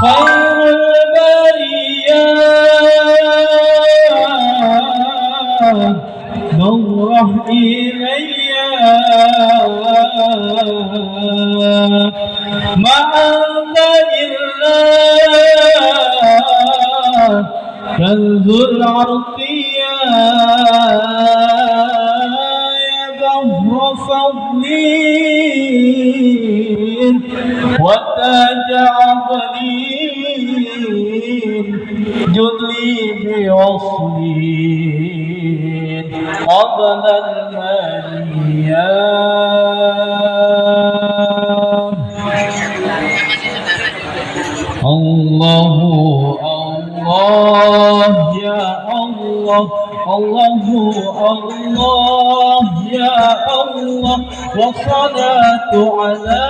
خير البرية نوره إلي ما أنت إلا كنز العطية يا بحر فضلي وتاج عقلي جد لي بوصلي قبل المنيا الله الله يا الله الله الله يا الله والصلاة على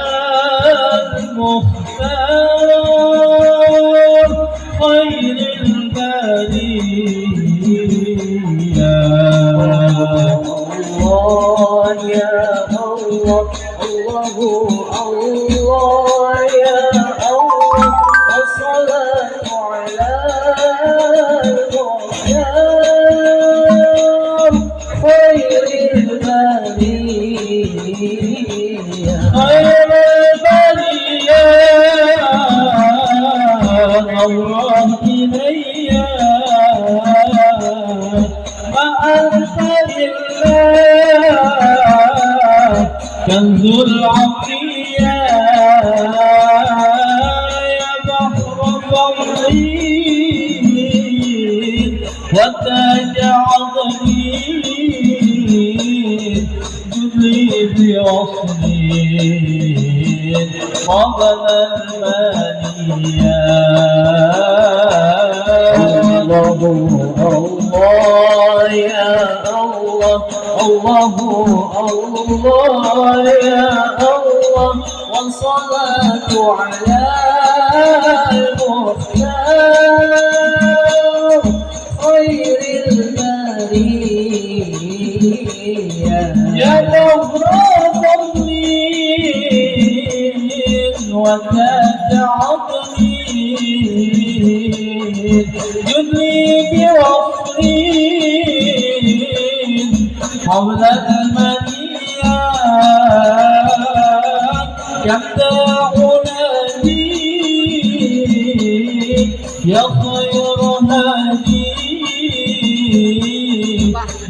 المختار خير البرية الله يا الله الله الله يا الله والصلاة على المختار خير البرية خير البرية الله إلي ما أنت إلا كنز العطية يا بحر فضلي وتاج عظمي جدلي بوصلي قبل المنيا الله الله يا الله الله الله يا الله والصلاة على المختار خير البرية يا بحر فضلي وتاج عظمي جدلي بوصلي قبل المنيا كم داعونني يا خير هادي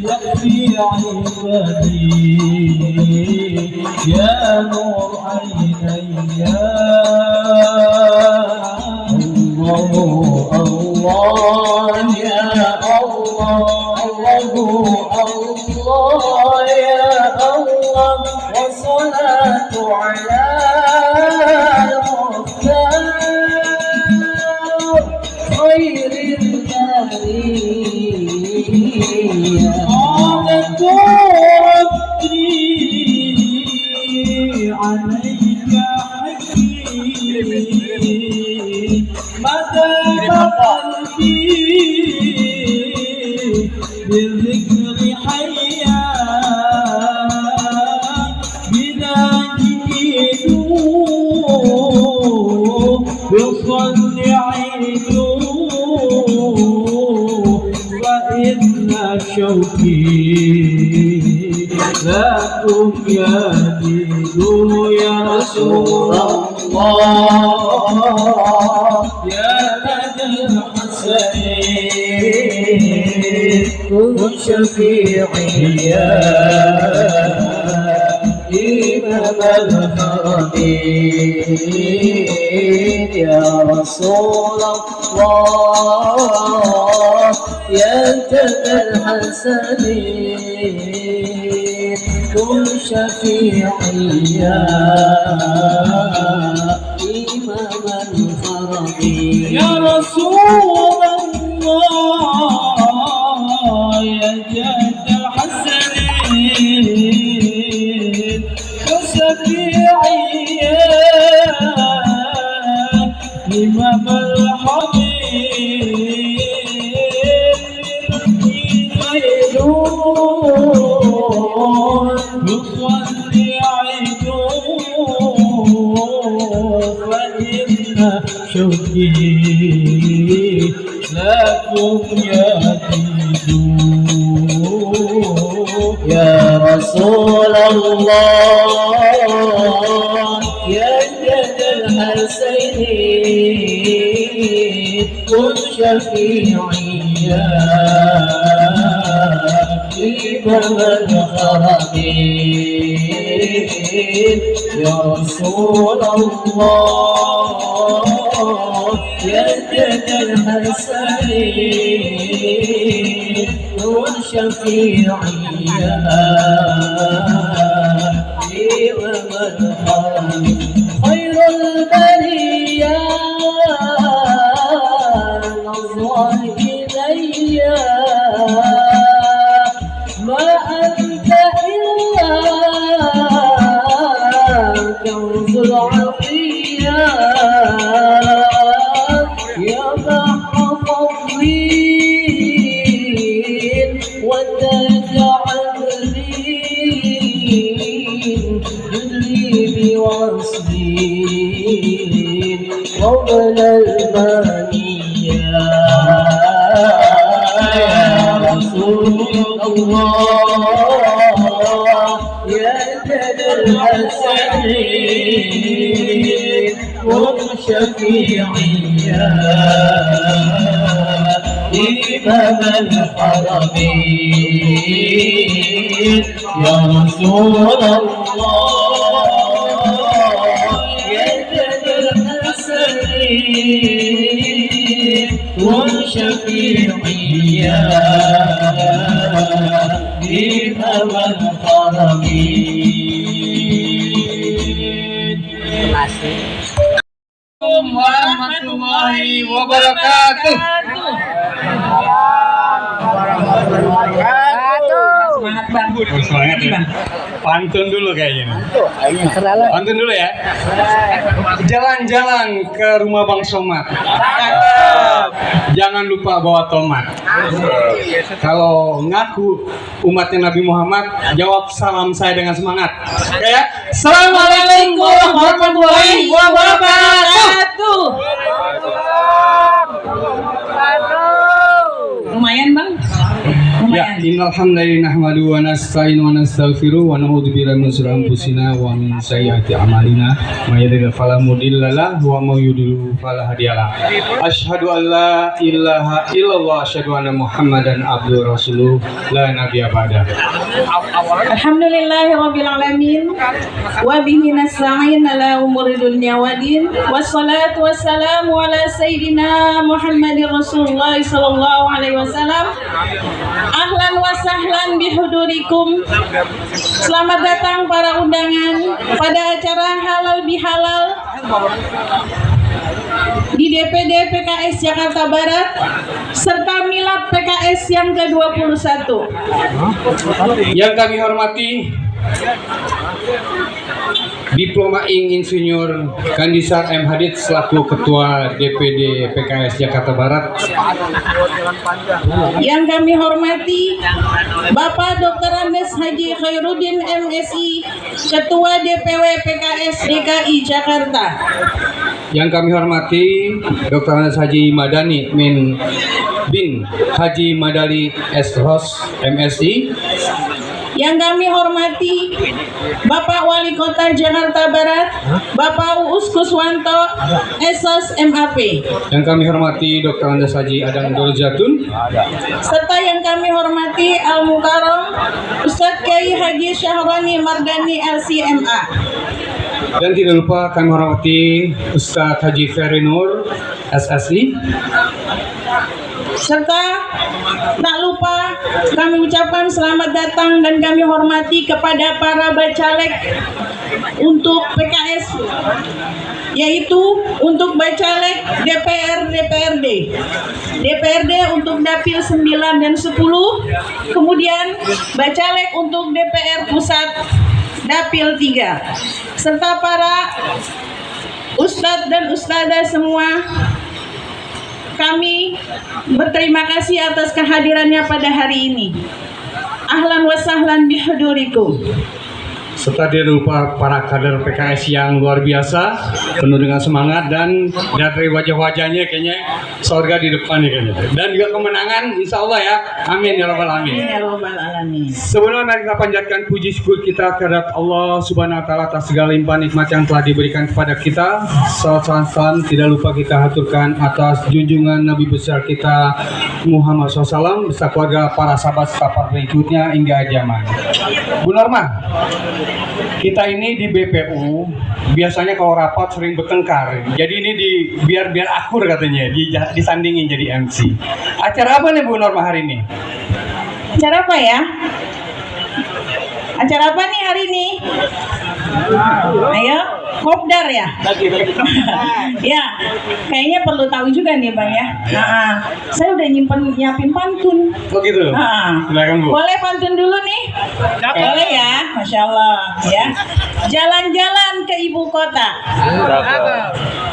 يكفي عبادي يا نور عيني الله الله يا الله الله الله يا الله والصلاة على المختار خير البرية قالت ربي عليك حكيم مدى قلبي بالذكر حيا بذاته نور بالصد عينه وإن شوقي ذات يزيد يا رسول الله يا نجا الحسين كن شفيعي الحرمين يا رسول الله يا جد الحسنين كن شفيعي يا إمام الحرمين يا رسول الله يا جد الحسنين وشفيعي يا إمام الحبيب عيدون يصلي عيدون فإن شوقي لكم يهدون يا رسول الله يا جد الحسين كن شفيعي يا إمام الحرمين يا رسول الله يا جد الحسين كن شفيعي يا إمام الحرمين خير البرية نظر إلي ما أنت إلا كنز العطية يا بحر فضلين وتاج عدلين جلي بوصلين قبل المانية يا رسول الله يا جد الحسنين كن شفيعي يا إمام الحرمين يا رسول الله يا جد الحسنين كن شفيعي يا إمام الحرمين. Assalamualaikum warahmatullahi wabarakatuh. Semangat bang. Semangat ya. Pantun dulu kayaknya. Pantun dulu ya. Jalan-jalan ke rumah Bang Somad. Jangan lupa bawa tomat. Kalau ngaku umatnya Nabi Muhammad, jawab salam saya dengan semangat. Ya. Assalamualaikum warahmatullahi wabarakatuh. Lumayan bang. Ya, innal hamdalillah nahmaduhu wa nasta'inu wa nastaghfiruh wa na'udzu billahi min shururi anfusina wa min sayyiati a'malina may yahdihillahu fala mudilla lahu wa may yudlil fala hadiyalah. Asyhadu an la ilaha illallah asyhadu anna Muhammadan abduhu rasuluh la nabiyya ba'da. Alhamdulillahirabbil alamin wa bihi nasta'in ala umuri dunya waddin wassalatu wassalamu ala sayyidina Muhammadir Rasulullah sallallahu alaihi wasallam. Ahlan wa sahlan bihudurikum. Selamat datang para undangan pada acara halal bihalal di DPD PKS Jakarta Barat serta milad PKS yang ke-21. Yang kami hormati Diploma Ing Insinyur Kandisar M. Hadid selaku Ketua DPD PKS Jakarta Barat. Yang kami hormati Bapak Dr. Andes Haji Khairuddin MSI, Ketua DPW PKS DKI Jakarta. Yang kami hormati Dr. Andes Haji Madani Min Bin Haji Madali S. Ros MSI. Yang kami hormati Bapak Wali Kota Jakarta Barat, Bapak Uus Kuswanto, Esos MAP. Yang kami hormati Dr. Andes Haji Adang Dorjatun, Serta yang kami hormati Al Mukarram Ustadz Kiai Haji Syahrani Mardani LCMA. dan tidak lupa kami hormati Ustadz Haji Ferry Nur SSI. Serta tak lupa kami ucapkan selamat datang dan kami hormati kepada para bacalek untuk PKS, yaitu untuk bacalek DPR DPRD untuk Dapil 9 dan 10, kemudian bacalek untuk DPR Pusat Dapil 3, serta para ustadz dan ustadzah semua. Kami berterima kasih atas kehadirannya pada hari ini. Ahlan wa sahlan bihudurikum. Serta tidak lupa para kader PKS yang luar biasa, penuh dengan semangat, dan dari wajah-wajahnya kayaknya surga di depan nih kayaknya. Dan juga kemenangan insya Allah ya. Amin ya rabbal alamin. Ya rabbal alamin. Sebelum mari kita panjatkan puji syukur kita kehadirat Allah Subhanahu wa taala atas segala limpahan nikmat yang telah diberikan kepada kita. Salam tidak lupa kita haturkan atas junjungan Nabi besar kita Muhammad SAW beserta keluarga, para sahabat serta para pengikutnya hingga zaman. Bu Norma, kita ini di BPU biasanya kalau rapat sering bertengkar. Jadi ini biar akur katanya, disandingin jadi MC. Acara apa nih Bu Norma hari ini? Acara apa ya? Acara apa nih hari ini? Ayo, kopdar ya? Ya, kayaknya perlu tahu juga nih Bang ya. Saya udah nyiapin pantun. Oh gitu? Silakan Bu. Boleh pantun dulu nih? Boleh ya? Masya Allah ya. Jalan-jalan ke ibu kota.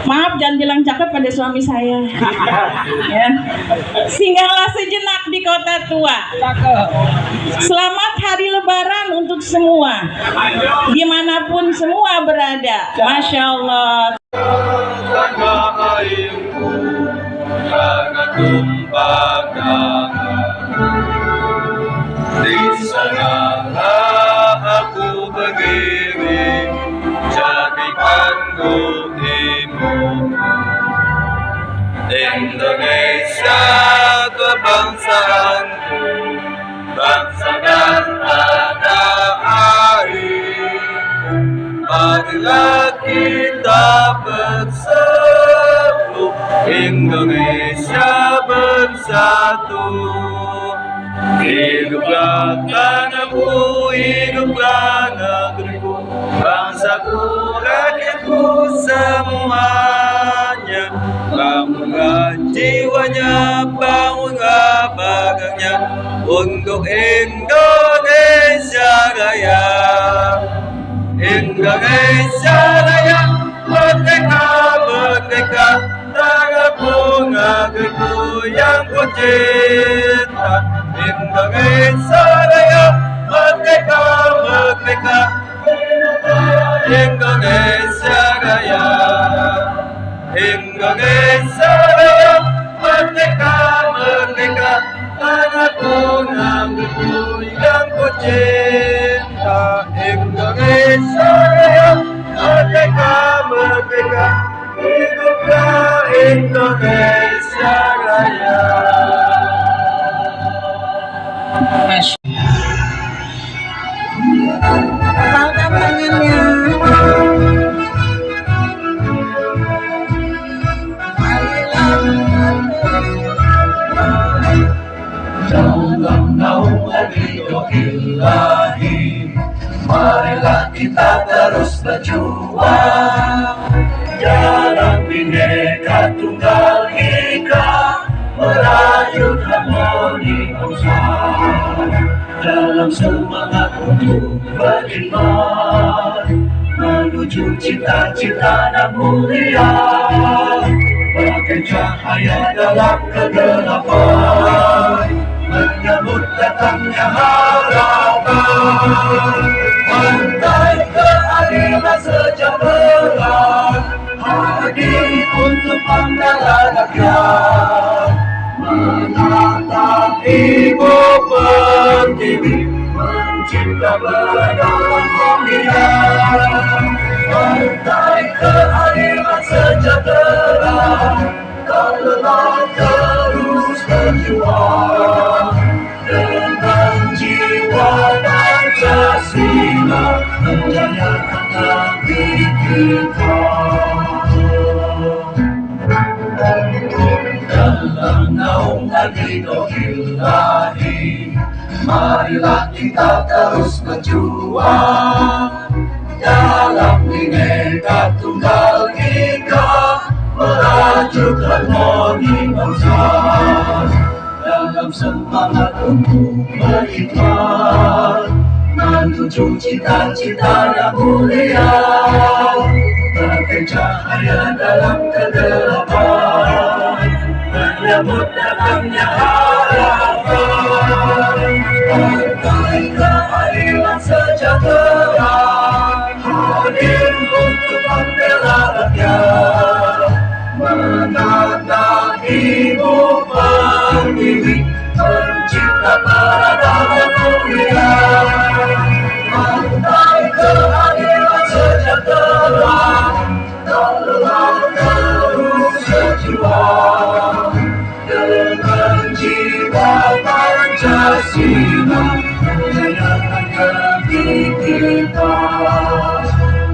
Maaf jangan bilang cakep pada suami saya. Ya. Singgahlah sejenak di kota tua. Selamat hari Lebaran untuk semua, dimanapun semua berada. Masya Allah. Di sanalah aku berdiri, jadikan ibu Indonesia kebangsaanku, bangsa dan tanah air. Marilah kita bersatu, Indonesia bersatu. Hiduplah tanahku, hiduplah negeriku, bangsaku, rakyatku semuanya. Bangunlah jiwanya, bangunlah bagangnya untuk Indonesia Raya. Indonesia Raya, merdeka, merdeka, tanahku, negeriku yang ku cinta. Indonesia Raya, merdeka, merdeka, Indonesia Raya. Indonesia Raya, merdeka, merdeka, tanahku, negeriku yang ku cinta. Indonesia Raya, merdeka, merdeka, hiduplah Indonesia Raya. Palkan tangannya. Dalam naungan Ilahi, marilah kita terus berjuang. Jalan Bhinneka Tunggal Ika, merajut harmoni bangsa. Dalam semangat untuk beriman, menuju cita-cita dan mulia, bagai cahaya dalam kegelapan, menyambut datangnya harapan. Pantai keadilan sejahtera, hadir untuk pembela rakyat. Menatap ibu pertiwi, pencipta peradaban mulia. Pantai keadilan sejahtera, tak lelah terus berjuang dengan jiwa Pancasila menjayakan negeri kita. Dalam naungan Ilahi, marilah kita terus berjuang dalam Bhinneka Tunggal Ika, merajuk harmoni bangsa dalam semangat untuk berikhlas menuju cita-cita yang mulia, bagai cahaya dalam kegelapan, menyambut datangnya harapan. Pantai keadilan sejahtera hadir untuk membela rakyat, menata ibu pertiwi, pencipta peradaban mulia. Pantai keadilan sejahtera, tak lelah terus berjuang dengan jiwa Pancasila menjayakan negeri kita,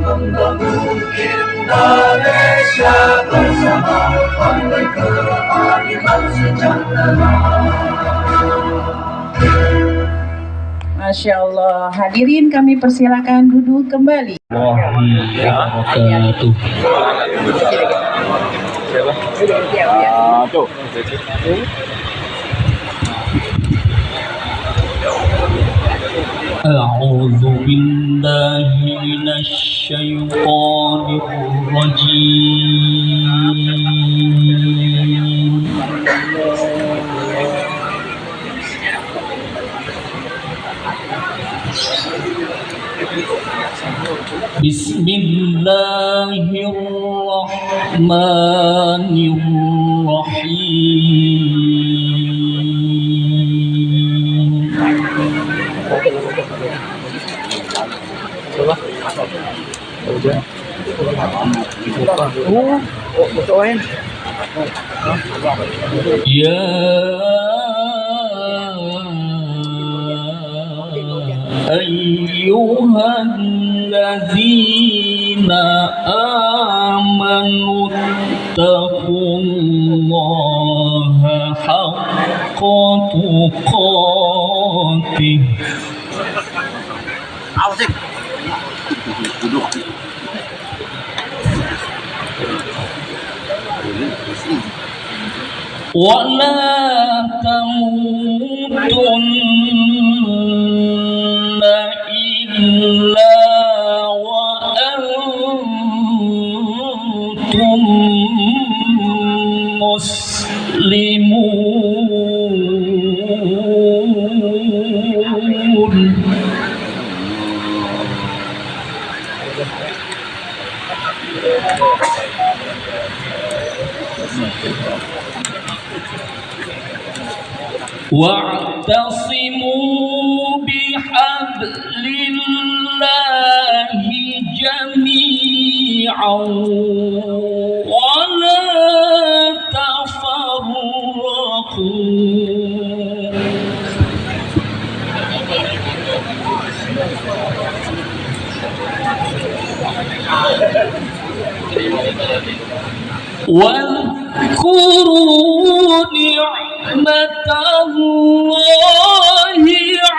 membangun Indonesia bersama. Pantai keadilan sejahtera. Masya Allah. Hadirin kami persilakan duduk kembali. Wabarakatuh. أعوذ بالله من الشيطان الرجيم. بسم الله الرحمن الرحيم. يا أيها الذين آمنوا اتقوا الله حق تقاته ولا تموتن إلا وأنتم مسلمون. واعتصموا بحبل الله جميعا ولا تفرقوا. واذكروا نعمة الله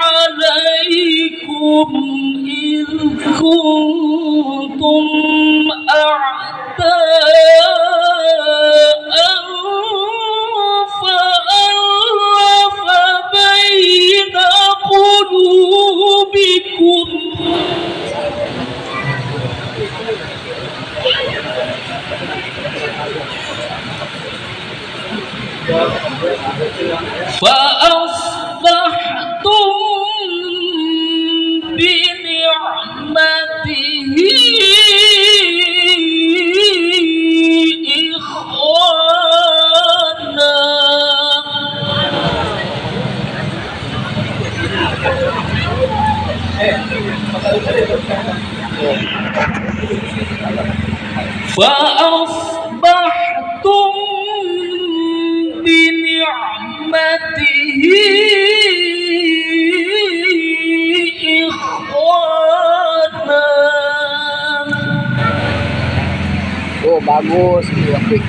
عليكم إذ كنتم أعداء فألف بين قلوبكم فأصبحتم بنعمته إخوانا. فأصبحتم بنعمته إخوانا. Oh bagus, grafik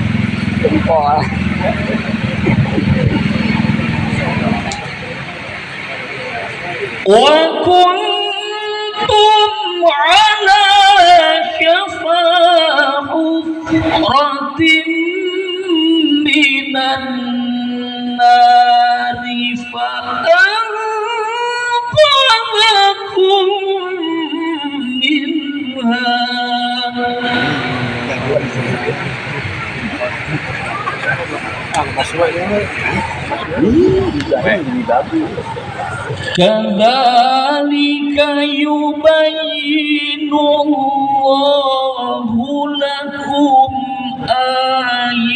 jempol. وكنتم على شفا حفرة من النار فأنقذكم منها. كذلك يبين الله لكم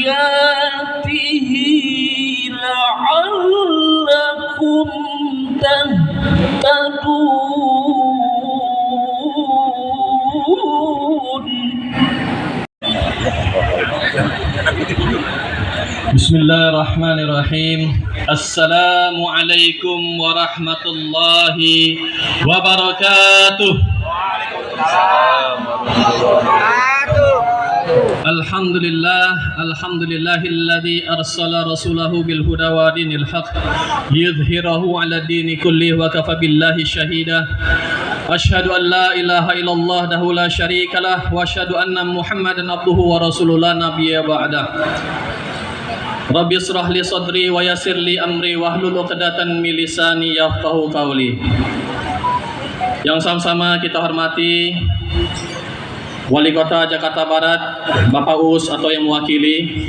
آياته لعلكم تهتدون. Bismillahirrahmanirrahim. Assalamualaikum warahmatullahi wabarakatuh. Alhamdulillahilladzi arsala rasulahu bil huda wa dinil haqq liyudhhirahu 'ala dini kullihi wa kafa billahi syahida. Asyhadu an la ilaha illallah wahdahu la syarikalah wa asyhadu anna Muhammadan abduhu wa rasuluhu la nabiyya ba'da. Rabbi israh li sadri wa yassir li amri wahlul 'uqdatam min lisani yafqahu qawli. Yang sama-sama kita hormati Wali Kota Jakarta Barat, Bapak Us atau yang mewakili.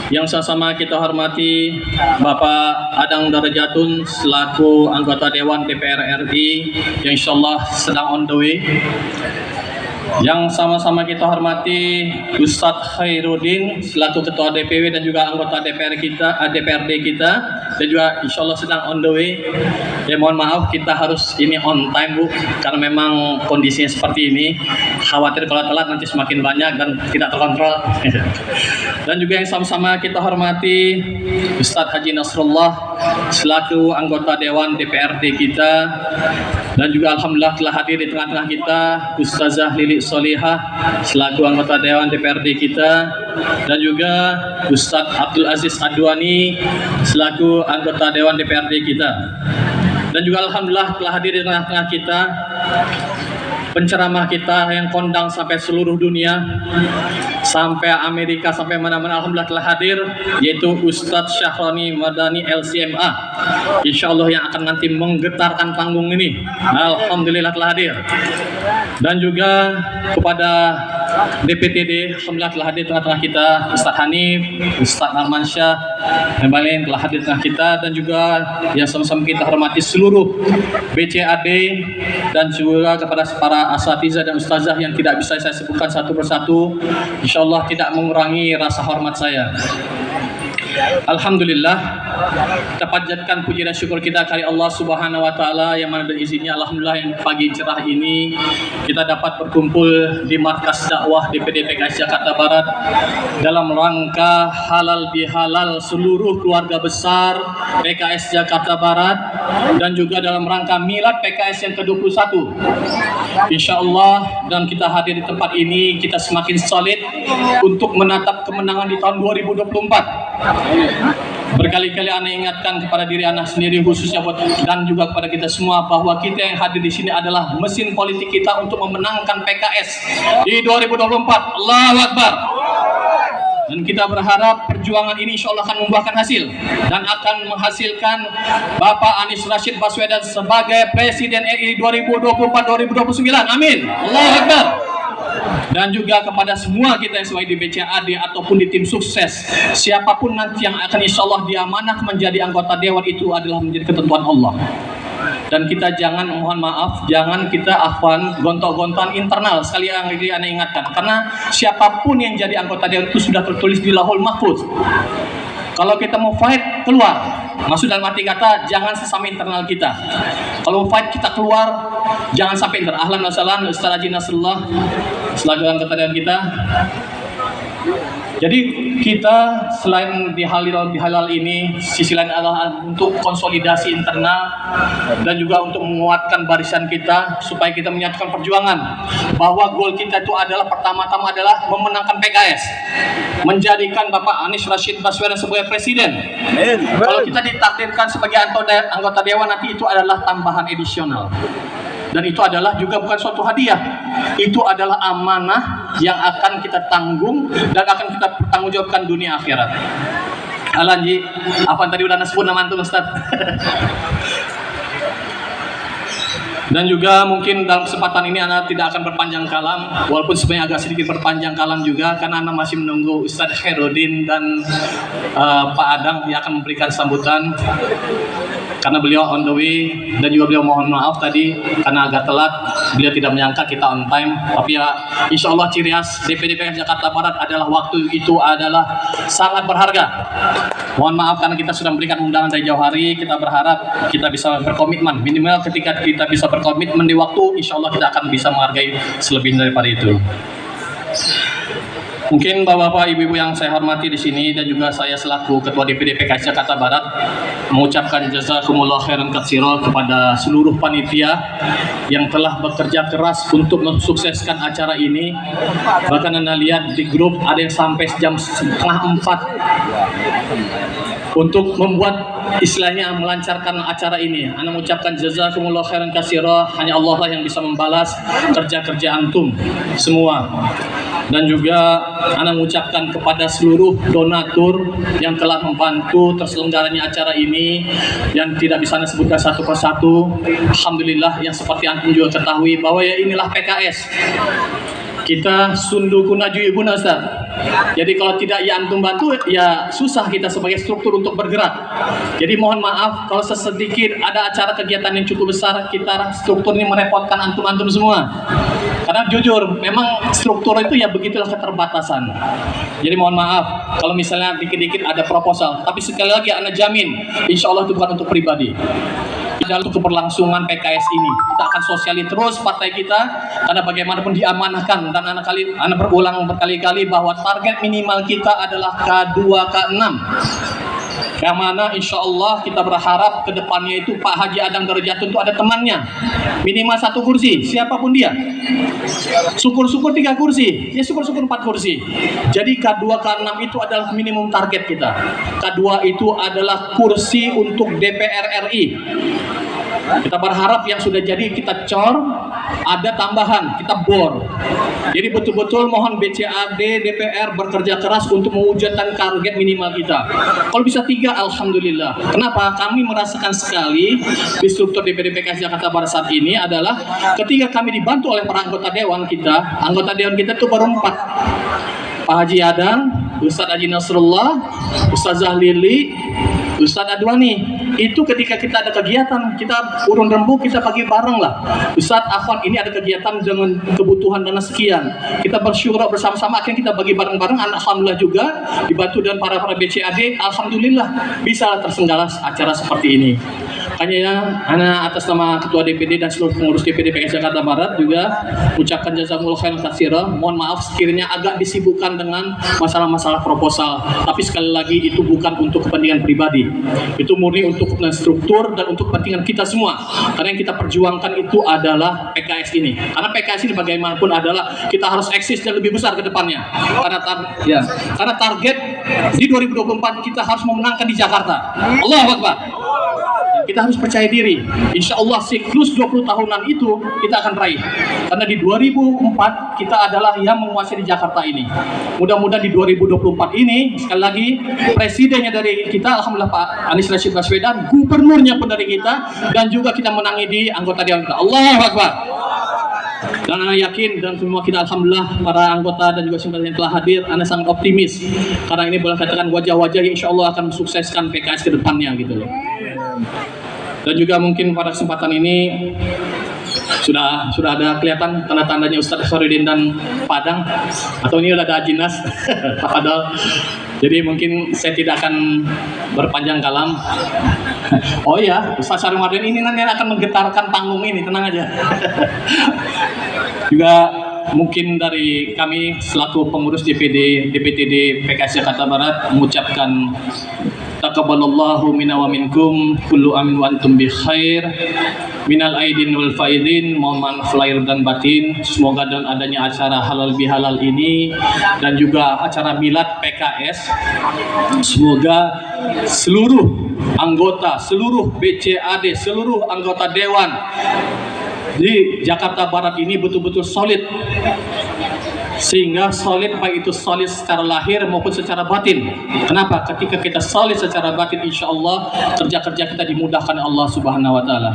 Yang sama-sama kita hormati Bapak Adang Darajatun selaku anggota Dewan DPR RI yang insyaallah sedang on the way. Yang sama-sama kita hormati Ustadz Khairuddin selaku Ketua DPW dan juga anggota DPRD kita dan juga insya Allah sedang on the way. Ya mohon maaf kita harus ini on time Bu karena memang kondisinya seperti ini. Khawatir kalau telat nanti semakin banyak dan tidak terkontrol. Dan juga yang sama-sama kita hormati Ustadz Haji Nasrullah selaku anggota Dewan DPRD kita dan juga alhamdulillah telah hadir di tengah-tengah kita Ustazah Lili Solihah selaku anggota Dewan DPRD kita dan juga Ustadz Abdul Aziz Adwani selaku anggota Dewan DPRD kita dan juga alhamdulillah telah hadir di tengah-tengah kita penceramah kita yang kondang sampai seluruh dunia, sampai Amerika, sampai mana-mana alhamdulillah telah hadir, yaitu Ustadz Syahroni Madani LCMA, insya Allah yang akan nanti menggetarkan panggung ini. Alhamdulillah telah hadir. Dan juga kepada DPTD, alhamdulillah telah hadir tengah-tengah kita Ustadz Hanif, Ustadz Armansyah, yang lain telah hadir tengah kita, dan juga yang sama-sama kita hormati seluruh BCAD dan juga kepada para asatidzah dan ustazah yang tidak bisa saya sebutkan satu persatu, insya Allah tidak mengurangi rasa hormat saya. Alhamdulillah, kita panjatkan puji dan syukur kita kepada Allah Subhanahu wa taala yang mana dengan izinnya alhamdulillah yang pagi cerah ini kita dapat berkumpul di markas dakwah DPD PKS Jakarta Barat dalam rangka halal bihalal seluruh keluarga besar PKS Jakarta Barat dan juga dalam rangka milad PKS yang ke-21. Insyaallah dan kita hadir di tempat ini kita semakin solid untuk menatap kemenangan di tahun 2024. Berkali-kali Ana ingatkan kepada diri Ana sendiri khususnya buat dan juga kepada kita semua bahwa kita yang hadir di sini adalah mesin politik kita untuk memenangkan PKS di 2024. Allahu Akbar. Dan kita berharap perjuangan ini insya Allah akan membuahkan hasil dan akan menghasilkan Bapak Anies Rashid Baswedan sebagai Presiden RI 2024-2029. Amin. Allahu Akbar. Dan juga kepada semua kita yang sebagai di BCAD ataupun di tim sukses, siapapun nanti yang akan insya Allah diamanah menjadi anggota dewan itu adalah menjadi ketentuan Allah. Dan kita jangan, mohon maaf, jangan kita afwan gontok-gontokan internal. Sekali lagi Anda ingatkan, karena siapapun yang jadi anggota dewan itu sudah tertulis di Lauhul Mahfuz. Kalau kita mau fight, keluar. Maksud dalam arti kata, jangan sesama internal kita. Kalau mau fight, kita keluar, jangan sampai ahlan wa sahlan Ustaz Haji Nasrullah selaku anggota dewan kita. Jadi kita selain di halal ini, sisi lain adalah untuk konsolidasi internal dan juga untuk menguatkan barisan kita supaya kita menyatukan perjuangan bahwa goal kita itu adalah pertama-tama adalah memenangkan PKS, menjadikan Bapak Anies Rashid Baswedan sebagai presiden. Kalau kita ditakdirkan sebagai anggota dewan nanti itu adalah tambahan edisional. Dan itu adalah juga bukan suatu hadiah. Itu adalah amanah yang akan kita tanggung dan akan kita pertanggungjawabkan dunia akhirat. Alanji, apa yang tadi udah nasebut nama antum Ustaz? Dan juga mungkin dalam kesempatan ini Ana tidak akan berpanjang kalam, walaupun sebenarnya agak sedikit berpanjang kalam juga karena Ana masih menunggu Ustaz Khairuddin dan Pak Adang yang akan memberikan sambutan karena beliau on the way, dan juga beliau mohon maaf tadi karena agak telat, beliau tidak menyangka kita on time, tapi ya insya Allah ciri khas DPD PKS Jakarta Barat adalah waktu itu adalah sangat berharga. Mohon maaf karena kita sudah memberikan undangan dari jauh hari, kita berharap kita bisa berkomitmen, minimal ketika kita bisa berkomitmen di waktu, insya Allah kita akan bisa menghargai selebihnya daripada itu. Mungkin bapak-bapak, ibu-ibu yang saya hormati di sini dan juga saya selaku Ketua DPD PKS Jakarta Barat mengucapkan jazakumullah khairan katsira kepada seluruh panitia yang telah bekerja keras untuk mensukseskan acara ini. Bahkan Anda lihat di grup ada yang sampai jam 3:30 untuk membuat istilahnya melancarkan acara ini. Anda mengucapkan jazakumullah khairan katsira, hanya Allah lah yang bisa membalas kerja-kerja antum semua. Dan juga Ana mengucapkan kepada seluruh donatur yang telah membantu terselenggaranya acara ini yang tidak bisa Ana sebutkan satu persatu. Alhamdulillah, yang seperti antum juga ketahui bahwa ya inilah PKS. Kita sunduku najuyibuna Ustaz. Jadi kalau tidak ya antum bantu, ya susah kita sebagai struktur untuk bergerak. Jadi mohon maaf kalau sesedikit ada acara kegiatan yang cukup besar, kita struktur ini merepotkan antum-antum semua. Karena jujur, memang struktur itu ya begitulah keterbatasan. Jadi mohon maaf kalau misalnya dikit-dikit ada proposal. Tapi sekali lagi Anda jamin, insya Allah itu bukan untuk pribadi. Dalam keberlangsungan PKS ini kita akan sosiali terus partai kita, karena bagaimanapun diamanahkan, dan anak berulang berkali-kali bahwa target minimal kita adalah K2 K6, yang mana insya Allah kita berharap ke depannya itu Pak Haji Adang Darajatun itu ada temannya minimal 1 kursi, siapapun dia. Syukur-syukur 3 kursi, ya syukur-syukur 4 kursi. Jadi K2 K6 itu adalah minimum target kita. K2 itu adalah kursi untuk DPR RI. Kita berharap yang sudah jadi kita cor, ada tambahan, kita bor. Jadi betul-betul mohon BCAD, DPR bekerja keras untuk mewujudkan target minimal kita. Kalau bisa 3, alhamdulillah. Kenapa? Kami merasakan sekali di struktur DPD PKS Jakarta Barat saat ini adalah ketika kami dibantu oleh para anggota dewan kita itu baru 4. Pak Haji Adang, Ustaz Haji Nasrullah, Ustazah Lili, Ustaz Adwani. Itu ketika kita ada kegiatan, kita urun rembuk, kita pagi bareng lah. Ustaz Afwan ini ada kegiatan dengan kebutuhan dana sekian. Kita bersyukur bersama-sama, akhirnya kita bagi bareng-bareng. Alhamdulillah juga dibantu dengan para BCAD. Alhamdulillah bisa tersenggala acara seperti ini. Makanya Ana atas nama Ketua DPD dan seluruh pengurus DPD PKS Jakarta Barat juga ucapkan jazakumullah khairan katsira. Mohon maaf sekiranya agak disibukkan dengan masalah-masalah proposal. Tapi sekali lagi itu bukan untuk kepentingan pribadi. Itu murni untuk kepentingan struktur dan untuk kepentingan kita semua. Karena yang kita perjuangkan itu adalah PKS ini. Karena PKS ini bagaimanapun adalah kita harus eksis dan lebih besar ke depannya. Karena target di 2024 kita harus memenangkan di Jakarta. Allahu Akbar. Kita harus percaya diri. Insya Allah siklus 20 tahunan itu kita akan raih. Karena di 2004 kita adalah yang menguasai di Jakarta ini. Mudah-mudahan di 2024 ini sekali lagi presidennya dari kita, alhamdulillah Pak Anies Rashid Baswedan, gubernurnya pun dari kita, dan juga kita menangi di anggota dewan kita. Allahu Akbar. Dan Anda yakin dan semua kita alhamdulillah para anggota dan juga simpatisan yang telah hadir, Anda sangat optimis karena ini boleh katakan wajah-wajah yang insya Allah akan mensukseskan PKS ke depannya gitu loh. Dan juga mungkin pada kesempatan ini Sudah ada kelihatan tanda-tandanya Ustadz Khairuddin dan Padang, atau ini udah ada Ajinas padahal. Jadi mungkin saya tidak akan berpanjang kalam. Oh ya, Ustadz Syarifudin ini nanti akan menggetarkan panggung ini, tenang aja. Juga mungkin dari kami selaku pengurus DPTD PKS Jakarta Barat mengucapkan taqabbalallahu minna wa minkum kullu amin wa antum bi khair minal aidin wal faidin, mohon maaf lahir dan batin. Semoga dengan adanya acara halal bihalal ini dan juga acara milad PKS, semoga seluruh anggota, seluruh BCAD, seluruh anggota dewan di Jakarta Barat ini betul-betul solid, sehingga solid baik itu solid secara lahir maupun secara batin. Kenapa? Ketika kita solid secara batin, insya Allah kerja-kerja kita dimudahkan Allah Subhanahu Wa Taala.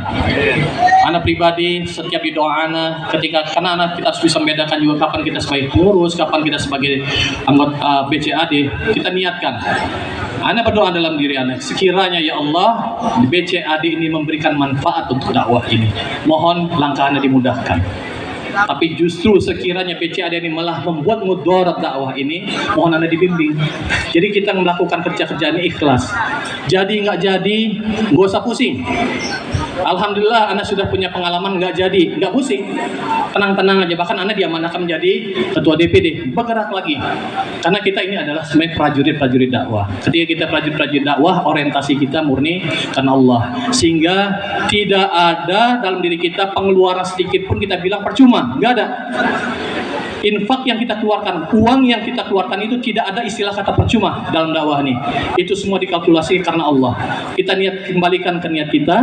Anak pribadi setiap di doa anak, ketika karena anak kita harus bisa membedakan juga kapan kita sebagai pengurus, kapan kita sebagai anggota BCAD, kita niatkan. Anak berdoa dalam diri anak, sekiranya ya Allah BCAD ini memberikan manfaat untuk dakwah ini, mohon langkah anak dimudahkan. Tapi justru sekiranya BCAD ini malah membuat mudarat dakwah ini, mohon anda dibimbing. Jadi kita melakukan kerja-kerja ini ikhlas. Jadi nggak jadi, nggak usah pusing. Alhamdulillah anak sudah punya pengalaman nggak jadi, nggak pusing, tenang-tenang aja. Bahkan anak diamanahkan menjadi ketua DPD, bergerak lagi. Karena kita ini adalah sebagai prajurit-prajurit dakwah. Ketika kita prajurit-prajurit dakwah, orientasi kita murni karena Allah, sehingga tidak ada dalam diri kita pengeluaran sedikit pun kita bilang percuma, nggak ada. Infak yang kita keluarkan, uang yang kita keluarkan itu tidak ada istilah kata percuma dalam dakwah ini. Itu semua dikalkulasi karena Allah. Kita niat kembalikan ke niat kita.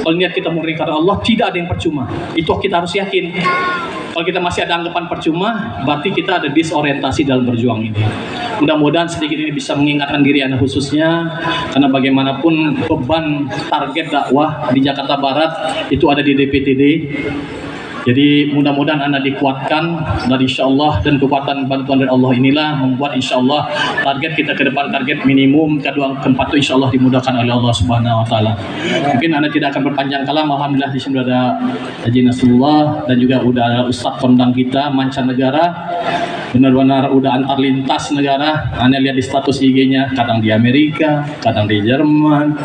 Kalau niat kita murni karena Allah, tidak ada yang percuma. Itu kita harus yakin. Kalau kita masih ada anggapan percuma, berarti kita ada disorientasi dalam berjuang ini. Mudah-mudahan sedikit ini bisa mengingatkan diri Anda khususnya, karena bagaimanapun beban target dakwah di Jakarta Barat itu ada di DPTD. Jadi mudah-mudahan Anda dikuatkan dari insya Allah, dan kekuatan bantuan dari Allah inilah membuat insya Allah target kita ke depan, target minimum kedua keempat itu insya Allah dimudahkan oleh Allah Subhanahu Wa Taala. Mungkin Anda tidak akan berpanjang kalam. Alhamdulillah di sini ada Haji Nasrullah dan juga udah ada Ustadz kondang kita mancanegara, benar-benar udah antar lintas negara. Anda lihat di status IG-nya, kadang di Amerika, kadang di Jerman,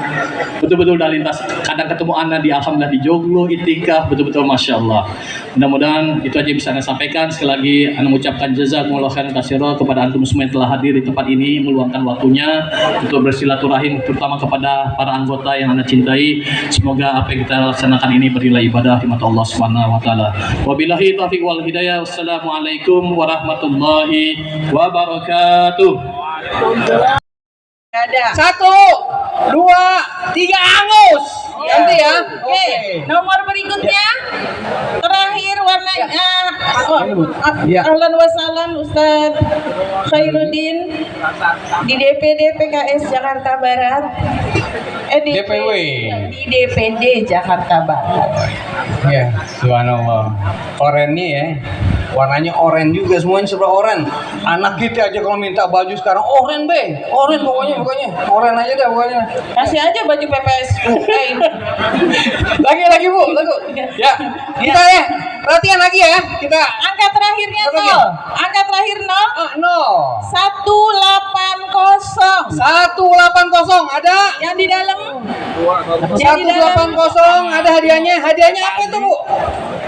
betul-betul udah lintas. Kadang ketemu Anda di alhamdulillah di Joglo, Itikaf, betul-betul masya Allah. Mudah-mudahan itu aja bisa Anda sampaikan. Sekali lagi Anda mengucapkan jazakumullah khairan katsira kepada antum semua yang telah hadir di tempat ini, meluangkan waktunya untuk bersilaturahim, terutama kepada para anggota yang Anda cintai. Semoga apa yang kita laksanakan ini bernilai ibadah di mata Allah Subhanahu Wa Taala. Wabillahi taufiq wal hidayah. Wassalamualaikum warahmatullahi wabarakatuh. Ada. 1, 2, 3, angus. Nanti ya. Oke. Nomor berikutnya terakhir warnanya. Ahlan wa sahlan Ustadz Khairuddin di DPD PKS Jakarta Barat. DPW. Di DPD Jakarta Barat. Ya, subhanallah. Oren nih ya. Warnanya oren juga, semuanya serba oren. Anak kita aja kalau minta baju sekarang oren be, oren pokoknya oren aja dah pokoknya. Kasih aja baju PPS. Lagi bu, lagu. Ya, kita ya perhatian lagi ya. Kita Angka terakhirnya 0. Angka terakhir 0. 180. 180 ada. Yang di dalam. 180 ada hadiahnya. Hadiahnya apa tuh bu?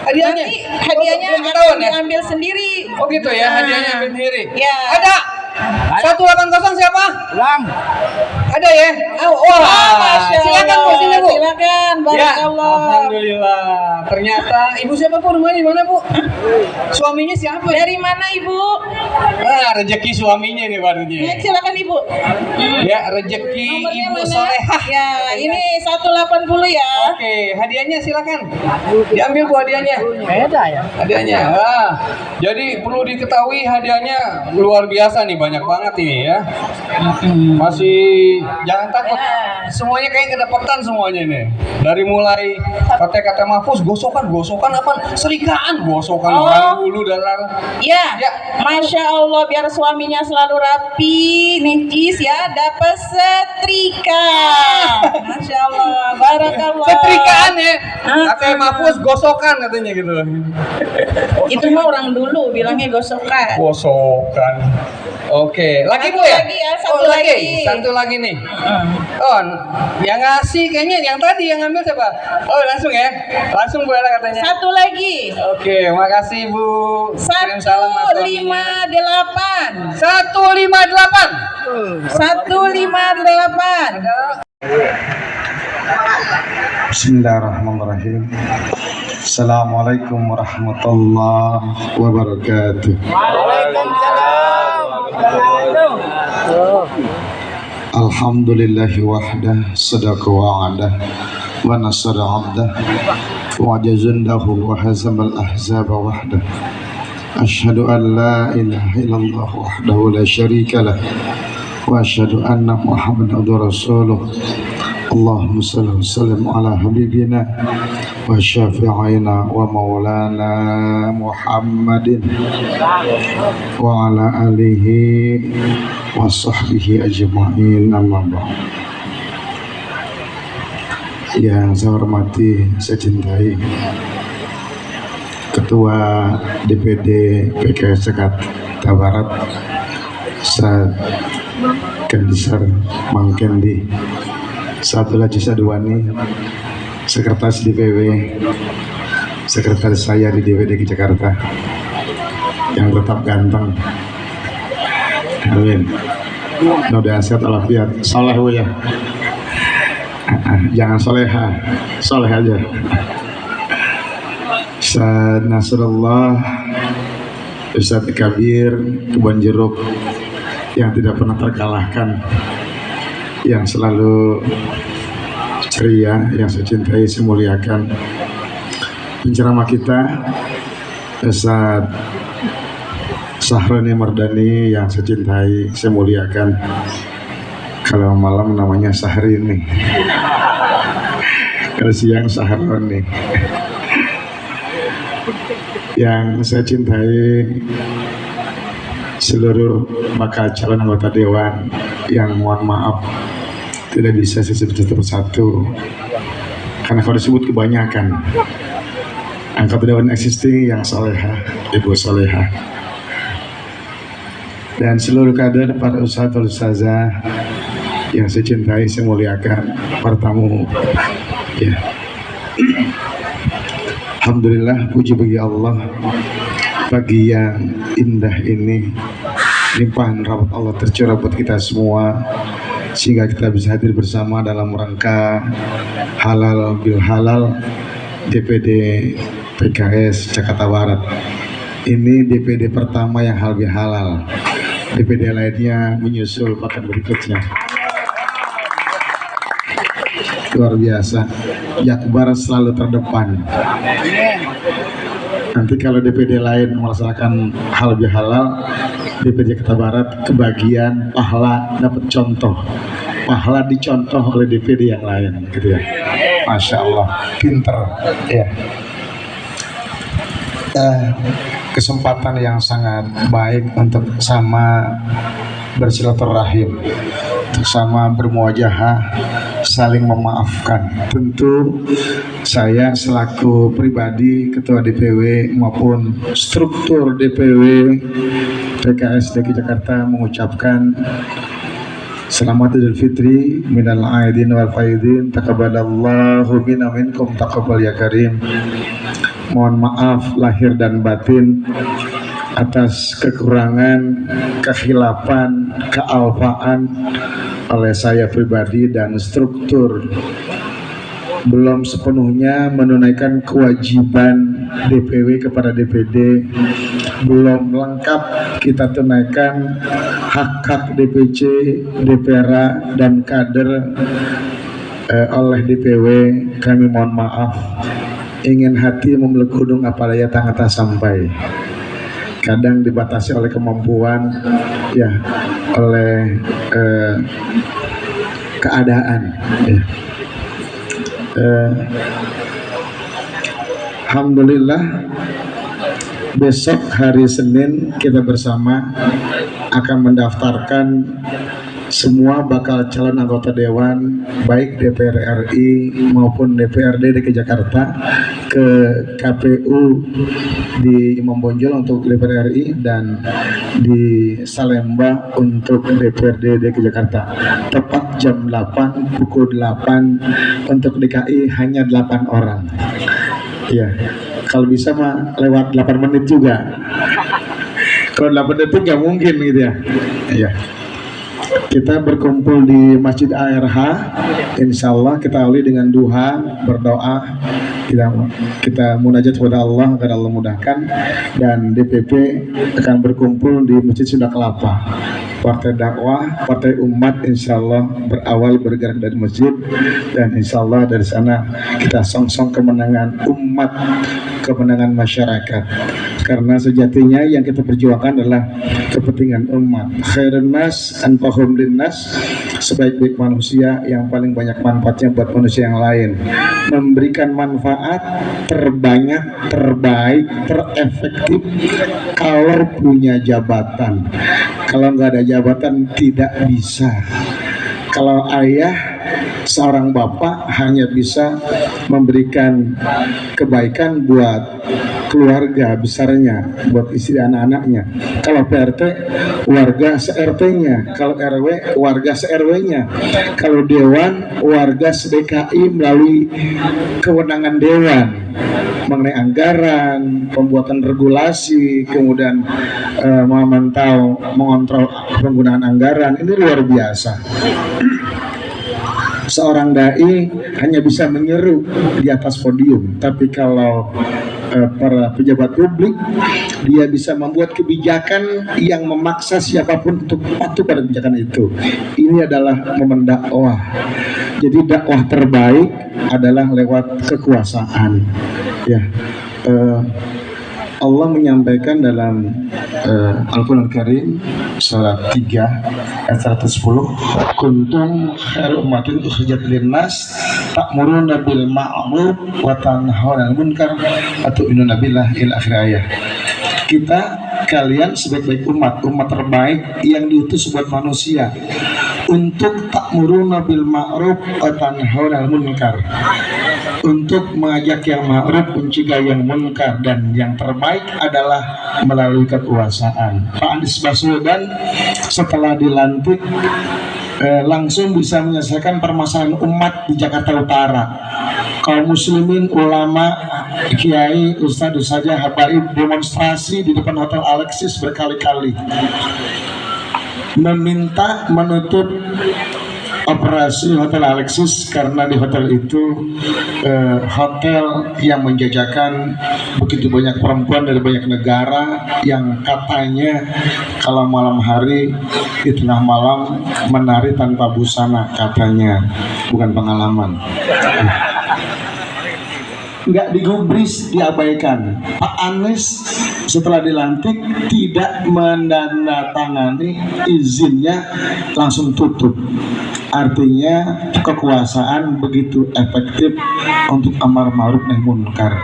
Hadiahnya? Nanti hadiahnya Belum ketahuan ya? diambil sendiri. Oh gitu ya, hadiahnya ambil sendiri. Ya. Ada. 180 siapa? Lam. Ada ya? Oh, wah. Masya Silakan bu, sini bu. Silakan. Ya, Barakallah. alhamdulillah. Ternyata ibu siapa bu? Rumahnya di mana bu? Suaminya siapa? Dari mana Ibu? Rezeki suaminya nih barunya. Ya, silakan Ibu. Ya, rezeki Nomornya ibu mana? solehah. Ya, ini 180 ya. Oke, hadiahnya silakan. Diambil bu hadiahnya. Beda ya. Hadiahnya. Jadi perlu diketahui hadiahnya luar biasa nih, banyak banget ini ya. Masih jangan takut. semuanya kayak kedapatan semuanya nih. Dari mulai kata-kata Mahfuz, gosokan apa? Serikaan gosokan orang dulu dalam. Ya, Masya Allah, biar suaminya selalu rapi, necis ya, dapat setrika. Masya Allah, barakallah. Setrikaan ya. Kata Mahfuz gosokan katanya gitu. Itu mah orang dulu bilangnya gosokan. Gosokan. Oke, lagi Bu ya? Lagi ya, satu lagi nih. Oh, yang ngasih kayaknya yang tadi yang ngambil siapa? Oh, langsung ya. Langsung Bu Ella katanya. Satu lagi. Oke, makasih Bu. Kirim salam Mas Tommy. 158. 158. 158. Bismillahirrahmanirrahim. Assalamualaikum warahmatullahi wabarakatuh. Alhamdulillahi wahdah, sadaqa wa'adah, wa nasara abdah, wa jazundahu wa hazamal ahzaba wahdah. Ashhadu an la ilaha illallah wahdahu la syarika lah, wa ashhadu anna Muhammadan rasuluh. Allahumma salli wa sallim ala habibina wa syafi'ina wa maulana Muhammadin wa ala alihi wa sahbihi ajma'in, amma ba'd. Yang saya hormati, saya cintai Ketua DPD PKS Jakarta Barat, Ustaz Kendisar Mang Kendi, Satu lagi Sadwani, Sekretaris DPW, Sekretaris saya di DPD Jakarta, yang tetap ganteng. Amin. Mudah-mudahan sehat walafiat. Soleh Bu ya. Jangan soleha, soleh aja. Ustaz Nasrullah, Ustaz Kabir Kebon Jeruk, yang tidak pernah terkalahkan, yang selalu ceria, yang saya cintai, saya muliakan. Penceramah kita Ustaz Sahroni Mardani, yang saya cintai, saya muliakan. Kalau malam namanya Sahrini, kalau siang Sahroni. Yang saya cintai seluruh bakal calon anggota dewan, yang mohon maaf tidak bisa saya sebut satu persatu karena kalau disebut kebanyakan. Anggota dewan existing yang soleha, ibu soleha, dan seluruh kader, para ustazah yang saya cintai, saya muliakan, para tamu ya. Alhamdulillah, puji bagi Allah, pagi yang indah ini, limpahan rahmat Allah tercurah buat kita semua, sehingga kita bisa hadir bersama dalam rangka halal bil halal DPD PKS Jakarta Barat. Ini DPD pertama yang halal bil halal. DPD lainnya menyusul pekan berikutnya. Luar biasa. Jakbar selalu terdepan. Nanti kalau DPD lain melaksanakan halal bihalal, DPD Jakarta Barat kebagian pahala, dapat contoh. Pahala dicontoh oleh DPD yang lain, gitu ya. Masya Allah, pinter ya. Kesempatan yang sangat baik untuk sama bersilaturahim, untuk sama bermuajahah, saling memaafkan. Tentu saya selaku pribadi Ketua DPW maupun struktur DPW PKS DKI Jakarta mengucapkan selamat Idul Fitri minal aidin wal faidin, taqabbalallahu minna minkum taqabbal ya karim. Mohon maaf lahir dan batin atas kekurangan, kekhilafan, kealfaan oleh saya pribadi dan struktur belum sepenuhnya menunaikan kewajiban DPW kepada DPD, belum lengkap kita tunaikan hak-hak DPC, DPRA dan kader oleh DPW. Kami mohon maaf, ingin hati memeluk hudung apalagi tangan tak sampai. Kadang dibatasi oleh kemampuan, ya, oleh keadaan. Ya. Alhamdulillah, besok hari Senin kita bersama akan mendaftarkan semua bakal calon anggota dewan baik DPR RI maupun DPRD DKI Jakarta ke KPU di Imam Bonjol untuk DPR RI dan di Salemba untuk DPRD DKI Jakarta. Tepat jam 8, pukul 8 untuk DKI hanya 8 orang. Ya, kalau bisa mah lewat 8 menit juga. Kalau 8 detik nggak mungkin gitu ya. Ya. Kita berkumpul di Masjid ARH, insya Allah kita awali dengan duha, berdoa, kita munajat kepada Allah agar Allah mudahkan, dan DPP akan berkumpul di Masjid Sunda Kelapa. Partai dakwah, partai umat insya Allah berawal bergerak dari masjid, dan insya Allah dari sana kita song-song kemenangan umat, kemenangan masyarakat. Karena sejatinya yang kita perjuangkan adalah kepentingan umat. Khairun nas anfa'uhum linnas, sebaik-baik manusia yang paling banyak manfaatnya buat manusia yang lain. Memberikan manfaat terbanyak, terbaik, terefektif kalau punya jabatan. Kalau nggak ada jabatan tidak bisa. Kalau ayah, seorang bapak hanya bisa memberikan kebaikan buat keluarga besarnya, buat istri anak-anaknya. Kalau PRT, warga se-RT-nya. Kalau RW, warga se-RW-nya. Kalau dewan, warga se-DKI melalui kewenangan dewan mengenai anggaran, pembuatan regulasi, kemudian memantau, mengontrol penggunaan anggaran. Ini luar biasa. Seorang dai hanya bisa menyeru di atas podium, tapi kalau para pejabat publik, dia bisa membuat kebijakan yang memaksa siapapun untuk patuh pada kebijakan itu. Ini adalah momen dakwah. Jadi dakwah terbaik adalah lewat kekuasaan. Ya, Allah menyampaikan dalam Al-Quran Karim surat 3 ayat 110, kuntum khairu ummatin ukhrijat linnas ta'muruna bil ma'ruf wa tanhauna 'anil munkar wa tu'minuna billahi ila akhir ayat. Kalian sebaik-baik umat terbaik yang diutus buat manusia untuk ta'muruna bil ma'ruf wa tanhauna 'anil munkar, untuk mengajak yang ma'ruf, mencegah yang munkar, dan yang terbaik adalah melalui kekuasaan. Pak Anies Baswedan setelah dilantik langsung bisa menyelesaikan permasalahan umat di Jakarta Utara. Kaum muslimin, ulama, kiai, ustadz saja, habaib demonstrasi di depan Hotel Alexis berkali-kali meminta menutup operasi Hotel Alexis karena di hotel itu hotel yang menjajakan begitu banyak perempuan dari banyak negara yang katanya kalau malam hari di tengah malam menari tanpa busana, katanya, bukan pengalaman. Nggak digubris, diabaikan. Pak Anies setelah dilantik tidak menandatangani izinnya, langsung tutup. Artinya kekuasaan begitu efektif untuk amar ma'ruf nahi munkar.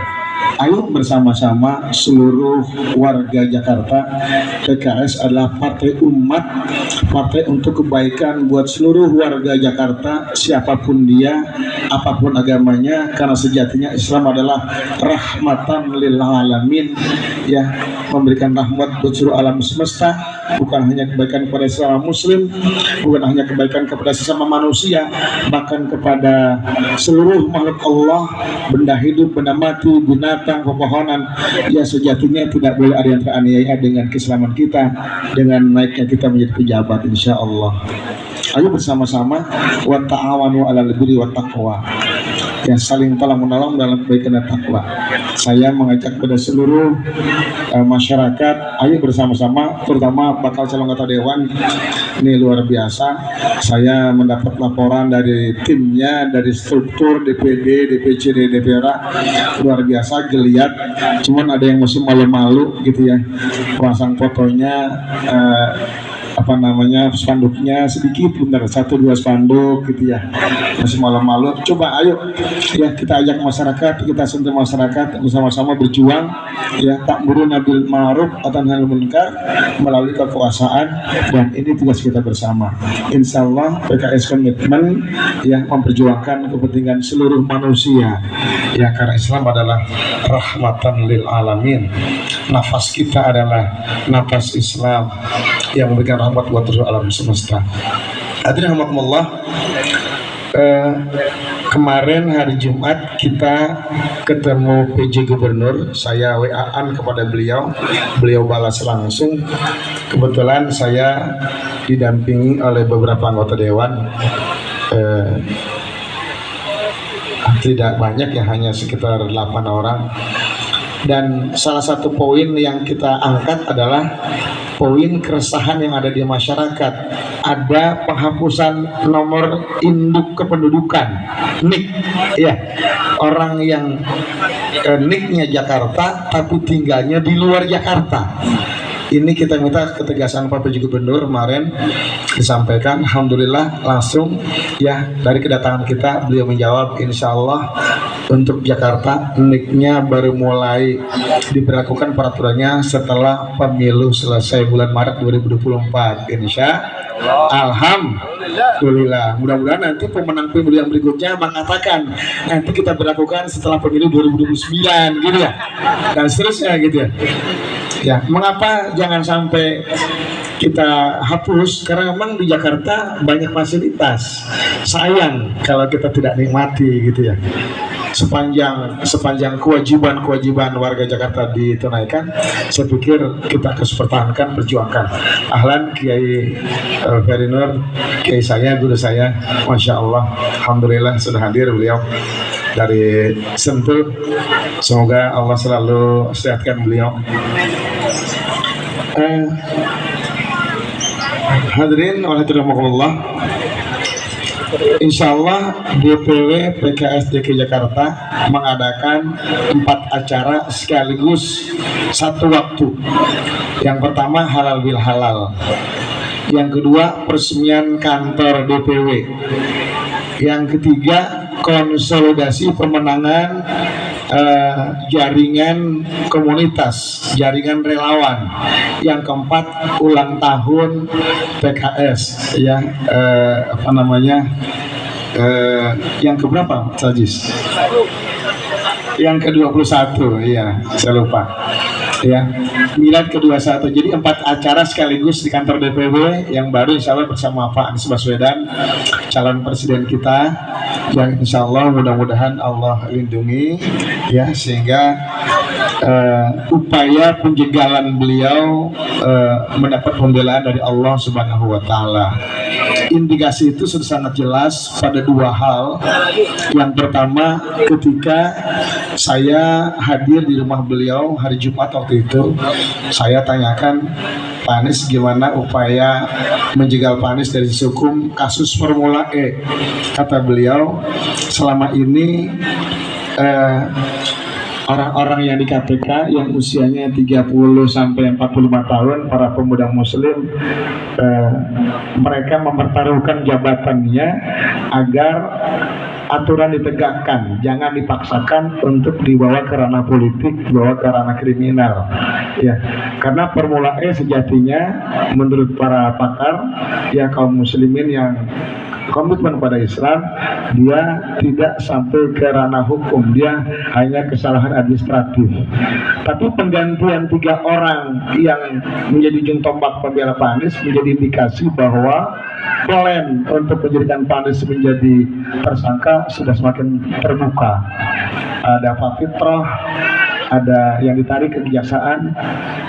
Ayo bersama-sama seluruh warga Jakarta, PKS adalah partai umat, partai untuk kebaikan buat seluruh warga Jakarta, siapapun dia, apapun agamanya, karena sejatinya Islam adalah rahmatan lil alamin, ya, memberikan rahmat buat seluruh alam semesta, bukan hanya kebaikan kepada sesama muslim, bukan hanya kebaikan kepada sesama manusia, bahkan kepada seluruh makhluk Allah, benda hidup, benda mati, binatang, pepohonan. Ya, sejatinya tidak boleh ada yang teraniaya dengan keislaman kita, dengan naiknya kita menjadi pejabat, insya Allah. Ayo bersama-sama wa ta'awanu 'alal birri wat taqwa, ya, saling tolong menolong dalam kebaikan dan takwa. Saya mengajak pada seluruh masyarakat, ayo bersama-sama, terutama bakal calon anggota dewan. Ini luar biasa. Saya mendapat laporan dari timnya, dari struktur DPD, DPC, DPR, luar biasa, geliat. Cuman ada yang masih malu-malu gitu ya, pasang fotonya spanduknya sedikit, bentar 1-2 spanduk gitu ya, masih malam-malam. Coba ayo ya kita ajak masyarakat, kita sentuh masyarakat bersama-sama berjuang ya, ta'muruna bil ma'ruf wa tanhauna 'anil munkar melalui kekuasaan, dan ini tugas kita bersama. Insya Allah PKS komitmen ya memperjuangkan kepentingan seluruh manusia ya, karena Islam adalah rahmatan lil alamin. Nafas kita adalah nafas Islam yang memberikan rahmat buat seluruh alam semesta. Hadirin rahimakumullah, kemarin hari Jumat kita ketemu PJ Gubernur, saya WA-an kepada beliau balas langsung. Kebetulan saya didampingi oleh beberapa anggota dewan, tidak banyak ya, hanya sekitar 8 orang. Dan salah satu poin yang kita angkat adalah poin keresahan yang ada di masyarakat. Ada penghapusan nomor induk kependudukan, NIK ya, orang yang NIK-nya Jakarta tapi tinggalnya di luar Jakarta. Ini kita minta ketegasan Pak PJ Gubernur, kemarin disampaikan, alhamdulillah langsung ya dari kedatangan kita beliau menjawab, insya Allah untuk Jakarta NIK-nya baru mulai diberlakukan peraturannya setelah pemilu selesai bulan Maret 2024. Insya Alhamdulillah. Mudah-mudahan nanti pemenang pemilu yang berikutnya mengatakan nanti kita berlakukan setelah pemilu 2029 gitu ya, dan seterusnya gitu ya. Ya, mengapa jangan sampai kita hapus? Karena memang di Jakarta banyak fasilitas. Sayang kalau kita tidak nikmati gitu ya. Sepanjang kewajiban warga Jakarta ditunaikan, saya pikir kita harus pertahankan, perjuangkan. Ahlan Kiai Ferinur, Kiai saya, guru saya, Masya Allah, alhamdulillah sudah hadir beliau dari Sentul. Semoga Allah selalu sehatkan beliau. Hadirin rahimakumullah, insya Allah DPW PKS DKI Jakarta mengadakan 4 acara sekaligus satu waktu. Yang pertama halal bil halal, yang kedua peresmian kantor DPW, yang ketiga konsolidasi pemenangan jaringan komunitas, jaringan relawan, yang keempat ulang tahun PKS ya, yang keberapa Sajis? Yang ke-21 ya, saya lupa ya, milad ke-21. Jadi 4 acara sekaligus di kantor DPW yang baru insya Allah bersama Pak Anies Baswedan, calon presiden kita, yang insya Allah mudah-mudahan Allah lindungi ya, sehingga upaya penjagalan beliau mendapat pembelaan dari Allah Subhanahu wa Ta'ala. Indikasi itu sudah sangat jelas pada 2 hal. Yang pertama, ketika saya hadir di rumah beliau hari Jumat waktu itu, saya tanyakan, Pak Anies gimana upaya menjegal Pak Anies dari sisi hukum kasus Formula E. Kata beliau, selama ini orang-orang yang di KPK yang usianya 30 sampai 45 tahun, para pemuda muslim, mereka mempertaruhkan jabatannya agar aturan ditegakkan, jangan dipaksakan untuk dibawa ke ranah politik, dibawa ke ranah kriminal ya. Karena Formula E sejatinya menurut para pakar ya, kaum muslimin yang komitmen pada Islam, dia tidak sampai ke ranah hukum, dia hanya kesalahan administratif. Tapi penggantian 3 orang yang menjadi ujung tombak pembela Pak Anies menjadi indikasi bahwa plan untuk menjadikan Pak Anies menjadi tersangka sudah semakin terbuka. Ada Pak Fitroh, ada yang ditarik ke kejaksaan,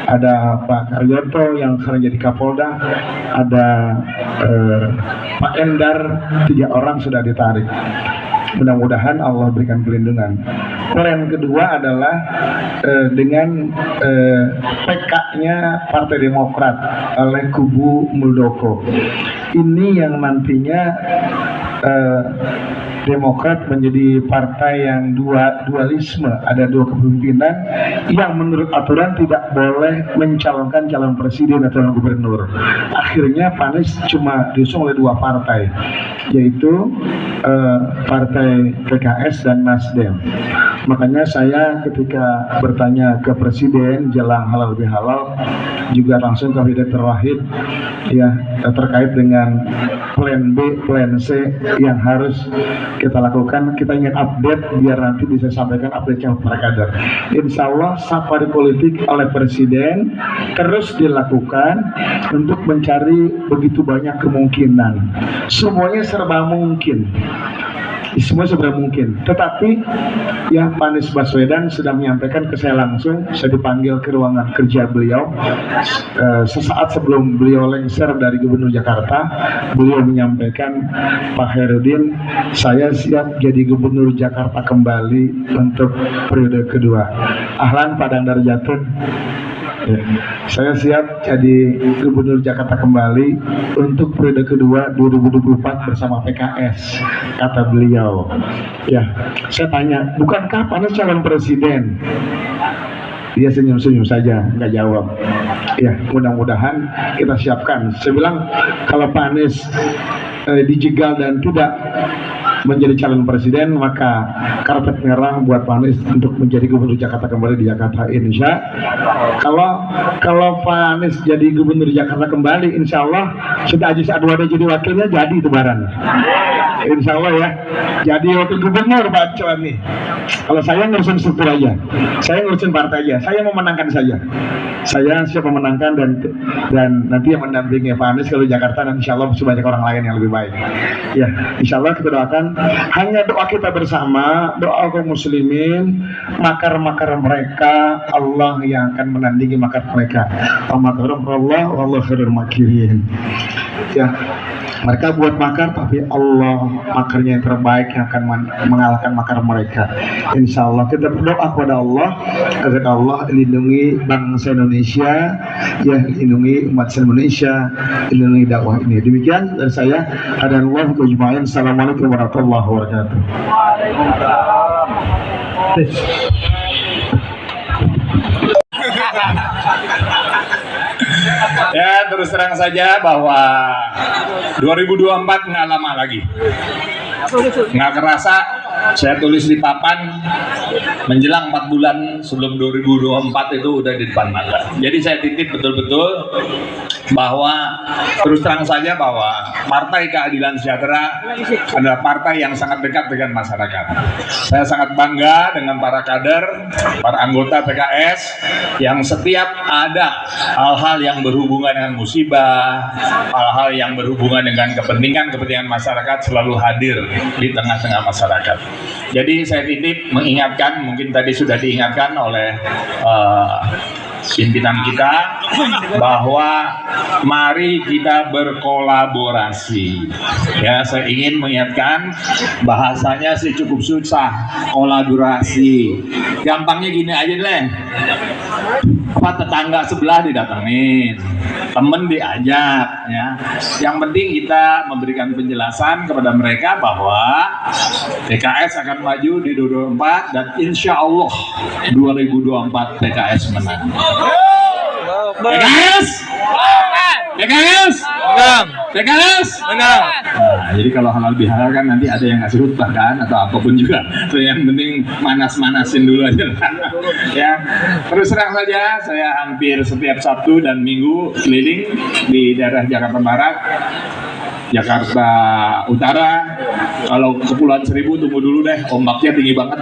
ada Pak Karyoto yang sekarang jadi Kapolda, ada Pak Endar, 3 orang sudah ditarik. Mudah-mudahan Allah berikan pelindungan. Plan kedua adalah dengan PK-nya Partai Demokrat oleh kubu Muldoko. Ini yang nantinya Demokrat menjadi partai yang dualisme, ada dua kepemimpinan yang menurut aturan tidak boleh mencalonkan calon presiden atau calon gubernur. Akhirnya Pak Anies cuma diusung oleh dua partai, yaitu partai PKS dan Nasdem. Makanya saya ketika bertanya ke presiden jelang halal bihalal juga langsung ke Hidayatul Wahid ya terkait dengan plan B, plan C yang harus kita lakukan. Kita ingin update biar nanti bisa sampaikan update-nya kepada kader. Insya Allah safari politik oleh presiden terus dilakukan untuk mencari begitu banyak kemungkinan. Semuanya serba mungkin. Semua sebenarnya mungkin, tetapi ya Pak Anies Baswedan sudah menyampaikan ke saya langsung. Saya dipanggil ke ruangan kerja beliau sesaat sebelum beliau lengser dari Gubernur Jakarta. Beliau menyampaikan, Pak Khairuddin, saya siap jadi Gubernur Jakarta kembali untuk periode kedua. Ahlan Pak Dandar Jatun. Ya, saya siap jadi Gubernur Jakarta kembali untuk periode kedua 2024 bersama PKS, kata beliau. Ya, saya tanya, bukankah Pak Anies calon presiden? Dia senyum-senyum saja, nggak jawab. Ya, mudah-mudahan kita siapkan. Saya bilang, kalau Pak Anies dijegal dan tidak menjadi calon presiden, maka karpet merah buat Pak Anies untuk menjadi Gubernur Jakarta kembali di Jakarta, insya. Kalau Pak Anies jadi Gubernur Jakarta kembali, insya Allah sudah Aziz Adwada jadi wakilnya, jadi itu barang. Insya Allah ya, jadi wakil gubernur Pak Cuan nih. Kalau saya ngurusin struktur aja, saya ngurusin partai aja, saya memenangkan saja. Saya siap memenangkan dan nanti yang mendampingi Pak Anies kalau Jakarta, dan insya Allah banyak orang lain yang lebih baik. Ya, insya Allah kita doakan. Hanya doa kita bersama, doa kaum muslimin, makar-makar mereka Allah yang akan menandingi makar mereka. Allah wallahu khairul makirin. Ya, mereka buat makar, tapi Allah makarnya yang terbaik yang akan mengalahkan makar mereka. Insya Allah kita berdoa kepada Allah agar Allah lindungi bangsa Indonesia, ya lindungi umat Indonesia, lindungi dakwah ini. Demikian dari saya. Hadanallahu ajma'in. Assalamualaikum warahmatullahi wabarakatuh. Ya, terus terang saja bahwa 2024 nggak lama lagi. Nggak kerasa saya tulis di papan menjelang 4 bulan sebelum 2024 itu udah di depan mata. Jadi saya titip betul-betul bahwa terus terang saja bahwa Partai Keadilan Sejahtera adalah partai yang sangat dekat dengan masyarakat. Saya sangat bangga dengan para kader, para anggota PKS yang setiap ada hal-hal yang berhubungan dengan musibah, hal-hal yang berhubungan dengan kepentingan masyarakat selalu hadir di tengah-tengah masyarakat. Jadi saya titip mengingatkan, mungkin tadi sudah diingatkan oleh pimpinan kita, bahwa mari kita berkolaborasi. Ya, saya ingin mengingatkan, bahasanya sih cukup susah, kolaborasi. Gampangnya gini aja deh, tetangga sebelah didatengin, temen diajak, ya. Yang penting kita memberikan penjelasan kepada mereka bahwa PKS akan maju di 2024 dan insya Allah 2024 PKS menang. PKS? PKS? Menang. PKS? Menang. Nah, jadi kalau halal bihalal kan nanti ada yang ngasih khutbah kan atau apapun juga. So, yang penting manas-manasin dulu aja. Ya, terus terang saja saya hampir setiap Sabtu dan Minggu keliling di daerah Jakarta Barat, Jakarta Utara. Kalau Kepulauan Seribu tunggu dulu deh, ombaknya tinggi banget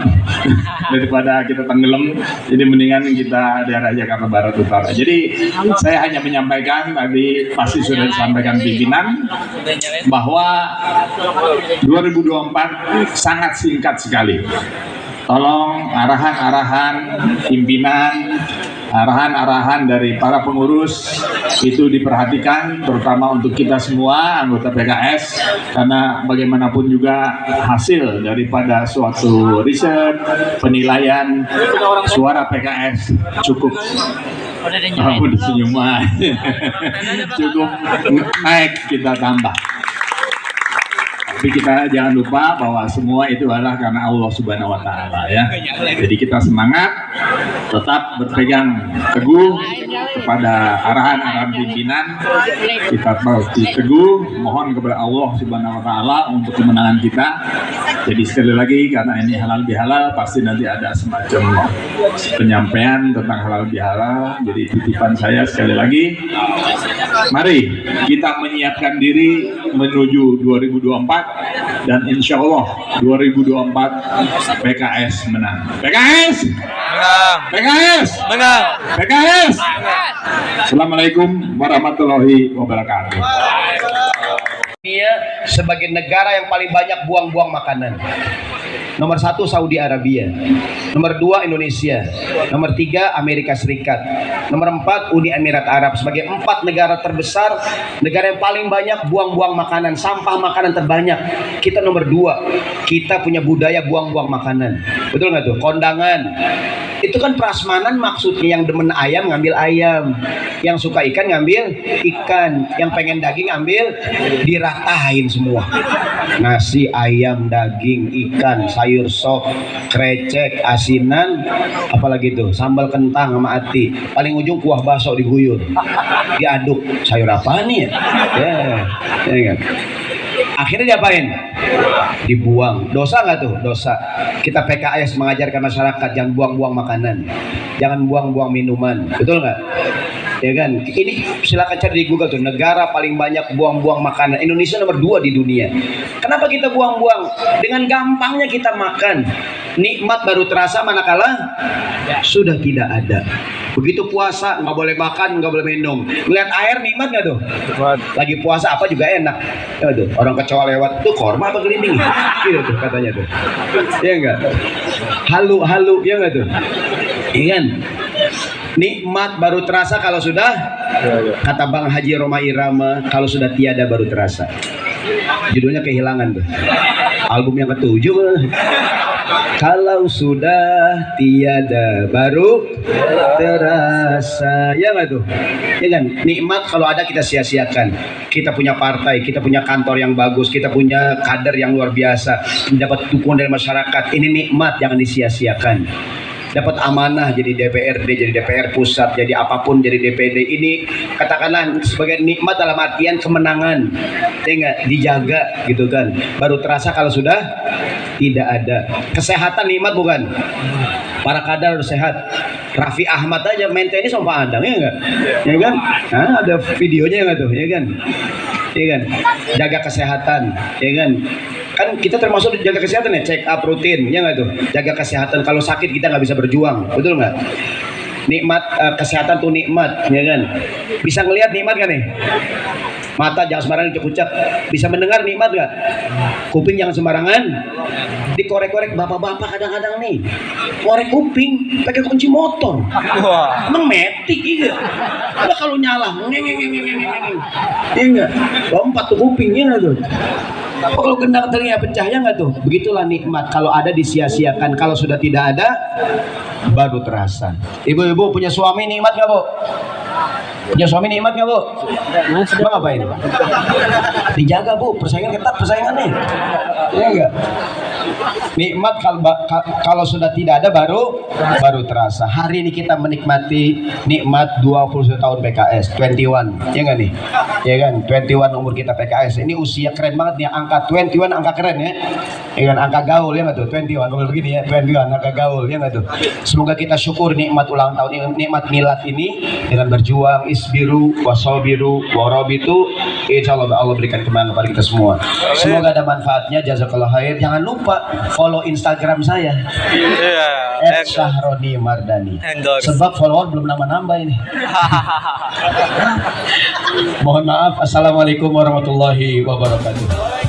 daripada kita tenggelam. Jadi mendingan kita daerah Jakarta Barat Utara. Jadi saya hanya menyampaikan, tadi pasti sudah disampaikan pimpinan, bahwa 2024 sangat singkat sekali. Tolong arahan-arahan pimpinan, arahan-arahan dari para pengurus itu diperhatikan, terutama untuk kita semua anggota PKS, karena bagaimanapun juga hasil daripada suatu riset penilaian suara PKS cukup cukup naik, kita tambah. Tapi kita jangan lupa bahwa semua itu adalah karena Allah Subhanahu wa taala ya. Jadi kita semangat, tetap berpegang teguh kepada arahan-arahan pimpinan. Kita teguh mohon kepada Allah Subhanahu wa taala untuk kemenangan kita. Jadi sekali lagi karena ini halal bihalal pasti nanti ada semacam penyampaian tentang halal bihalal. Jadi titipan saya sekali lagi, mari kita menyiapkan diri menuju 2024 dan insya Allah 2024 PKS menang. PKS menang. PKS menang. PKS. Assalamualaikum warahmatullahi wabarakatuh. Dunia sebagai negara yang paling banyak buang-buang makanan. Nomor 1 Saudi Arabia, nomor 2 Indonesia, nomor 3 Amerika Serikat, nomor 4 Uni Emirat Arab. Sebagai 4 negara terbesar, negara yang paling banyak buang-buang makanan, sampah makanan terbanyak. Kita nomor 2. Kita punya budaya buang-buang makanan. Betul nggak tuh? Kondangan. Itu kan prasmanan, maksudnya yang demen ayam ngambil ayam, yang suka ikan ngambil ikan, yang pengen daging ambil, diratain semua. Nasi, ayam, daging, ikan, sayur sop, krecek, asinan, apalagi tuh sambal kentang sama ati. Paling ujung kuah bakso diguyur, diaduk. Sayur apa nih ya? Ya. Akhirnya diapain? Dibuang. Dosa nggak tuh? Dosa. Kita PKS mengajarkan masyarakat jangan buang-buang makanan, jangan buang-buang minuman. Betul nggak? Ya kan? Ini silakan cari di Google tuh, negara paling banyak buang-buang makanan. Indonesia nomor 2 di dunia. Kenapa kita buang-buang? Dengan gampangnya kita makan. Nikmat baru terasa manakala sudah tidak ada. Begitu puasa nggak boleh makan, nggak boleh minum. Lihat air nikmat nggak tuh? Lagi puasa apa juga enak. Ya tuh, orang kecoa lewat tuh korma apa gelinding? Gitu tuh katanya tuh. Iya enggak? Halu, ya enggak tuh? Iya kan? Nikmat baru terasa kalau sudah, kata Bang Haji Roma Irama, kalau sudah tiada baru terasa. Judulnya Kehilangan tuh. Album yang ke-7. Kalau sudah tiada baru terasa. Ya nggak tuh? Ya kan? Nikmat kalau ada kita sia-siakan. Kita punya partai, kita punya kantor yang bagus, kita punya kader yang luar biasa, mendapat dukungan dari masyarakat. Ini nikmat, jangan disia-siakan. Dapat amanah jadi DPRD, jadi DPR pusat, jadi apapun, jadi DPD. Ini katakanlah sebagai nikmat dalam artian kemenangan. Enggak dijaga gitu kan. Baru terasa kalau sudah tidak ada. Kesehatan nikmat bukan? Para kader harus sehat. Raffi Ahmad aja main tenis sama Pak Andang, ya enggak? Ya kan? Nah, ada videonya enggak tuh, ya kan? Ya kan? Jaga kesehatan, ya kan? Kan kita termasuk jaga kesehatan ya, check up rutin, ya nggak tuh? Jaga kesehatan, kalau sakit kita nggak bisa berjuang, betul nggak? Nikmat kesehatan tuh nikmat, ya kan? Bisa ngelihat nikmat kan nih? Mata jangan sembarangan dikucak. Bisa mendengar nikmat nggak? Kuping jangan sembarangan dikorek-korek. Bapak-bapak kadang-kadang nih korek kuping pakai kunci motor. Emang metik gitu. Nah, kalau nyala, ya enggak? Lompat tuh kupingnya tuh. Kalau gendang telinga pecah, ya nggak tuh? Begitulah nikmat, kalau ada disia-siakan, kalau sudah tidak ada baru terasa. Ibu-ibu punya suami nikmat nggak bu? Punya suami nikmat nggak bu? Bang ngapain? Dijaga bu, persaingan ketat, persaingan nih. Ya enggak? Nikmat kalau sudah tidak ada baru terasa. Hari ini kita menikmati nikmat 21 tahun PKS, 21, ya nggak nih? Ya kan, 21 umur kita PKS. Ini usia keren banget nih, angka 21 angka keren ya. Ya kan, angka gaul ya nggak tuh? 21 kalau begini ya, 21 angka gaul ya nggak tuh? Semoga kita syukur nikmat ulang tahun ini, nikmat milad ini dengan berjuang, isbiru, wasobiru, warabitu. Insya Allah berikan kemenangan kepada kita semua. Semoga ada manfaatnya. Jazakallah khair. Jangan lupa follow Instagram saya, @syahroni_mardani. Sebab follower belum nambah ini. Mohon maaf. Assalamualaikum warahmatullahi wabarakatuh.